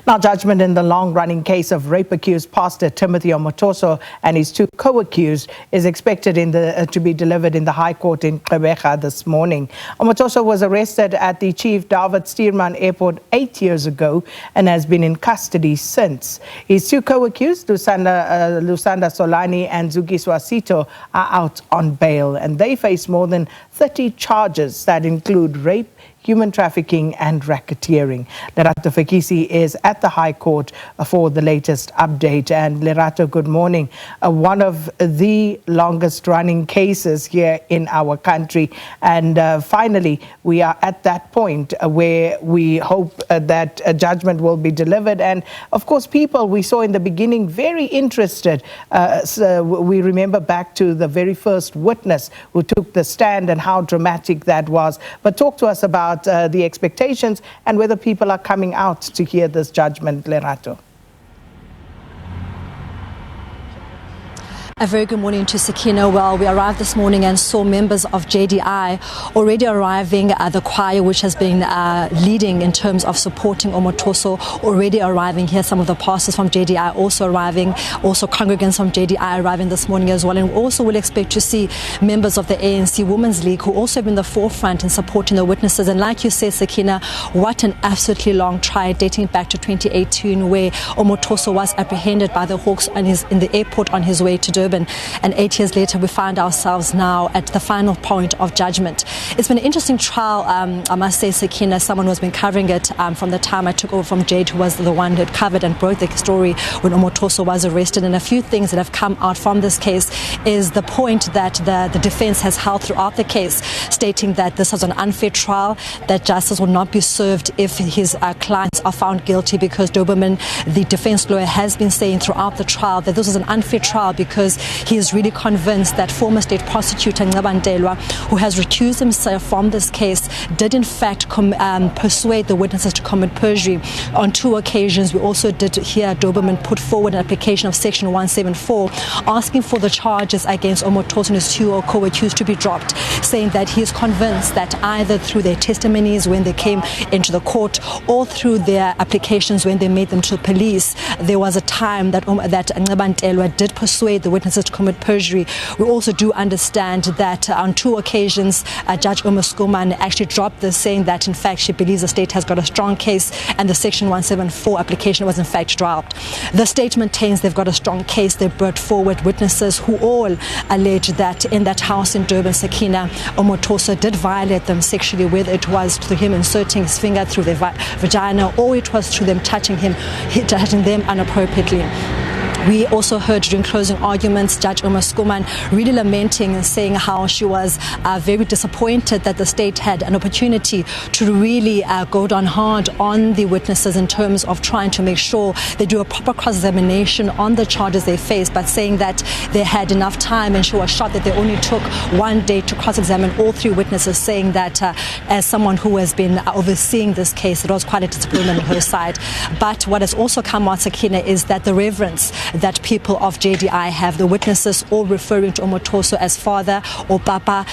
Now, judgment in the long-running case of rape-accused Pastor Timothy Omotoso and his two co-accused is expected to be delivered in the High Court in Gqeberha this morning. Omotoso was arrested at the Chief Dawid Stuurman airport 8 years ago and has been in custody since. His two co-accused, Lusanda Solani and Zukiswa Sitho, are out on bail, and they face more than 30 charges that include rape, human trafficking and racketeering. Lerato Fekisi is at the High Court for the latest update. And Lerato, good morning. One of the longest running cases here in our country. And finally, we are at that point where we hope that a judgment will be delivered. And of course, people we saw in the beginning very interested. So we remember back to the very first witness who took the stand and how dramatic that was. But talk to us about the expectations and whether people are coming out to hear this judgment, Lerato. A very good morning to Sakina. Well, we arrived this morning and saw members of JDI already arriving. The choir, which has been leading in terms of supporting Omotoso, already arriving here. Some of the pastors from JDI also arriving, also congregants from JDI arriving this morning as well. And we also will expect to see members of the ANC Women's League who also have been in the forefront in supporting the witnesses. And like you said, Sakina, what an absolutely long trial dating back to 2018, where Omotoso was apprehended by the Hawks and is in the airport on his way to Durban. And 8 years later, we find ourselves now at the final point of judgment. It's been an interesting trial, I must say, Sakina, someone who has been covering it from the time I took over from Jade, who was the one who had covered and broke the story when Omotoso was arrested. And a few things that have come out from this case is the point that the defense has held throughout the case, stating that this was an unfair trial, that justice will not be served if his clients are found guilty, because Doberman, the defense lawyer, has been saying throughout the trial that this was an unfair trial because he is really convinced that former state prosecutor Gqeberha, who has recused himself from this case, did in fact persuade the witnesses to commit perjury. On 2 occasions, we also did hear Doberman put forward an application of Section 174 asking for the charges against Omotoso and his 2 co-accused to be dropped, saying that he is convinced that either through their testimonies when they came into the court or through their applications when they made them to the police, there was a time that Gqeberha did persuade the witnesses to commit perjury. We also do understand that on 2 occasions, Judge Stuurman actually dropped this, saying that in fact she believes the state has got a strong case and the Section 174 application was in fact dropped. The state maintains they've got a strong case. They brought forward witnesses who all allege that in that house in Durban, Sakina, Omotoso did violate them sexually, whether it was through him inserting his finger through their vagina or it was through them touching them inappropriately. We also heard during closing arguments Judge Stuurman really lamenting and saying how she was very disappointed that the state had an opportunity to really go down hard on the witnesses in terms of trying to make sure they do a proper cross-examination on the charges they faced, but saying that they had enough time, and she was shocked that they only took 1 day to cross-examine all 3 witnesses, saying that as someone who has been overseeing this case, it was quite a disappointment on her side. But what has also come out, Sakina, is that the reverence that people of JDI have, the witnesses all referring to Omotoso as father or papa.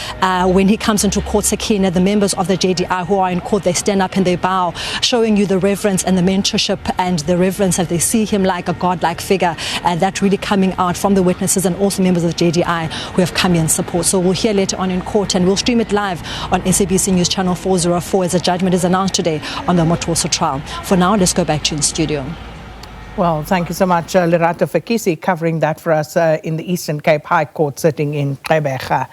When he comes into court, Sakina, the members of the JDI who are in court, they stand up and they bow, showing you the reverence and the mentorship and the reverence that they see him like a godlike figure. And that really coming out from the witnesses and also members of JDI who have come in support. So we'll hear later on in court, and we'll stream it live on SABC News Channel 404 as the judgment is announced today on the Omotoso trial. For now, let's go back to in studio. Well, thank you so much, Lerato Fekisi, covering that for us in the Eastern Cape High Court sitting in Gqeberha.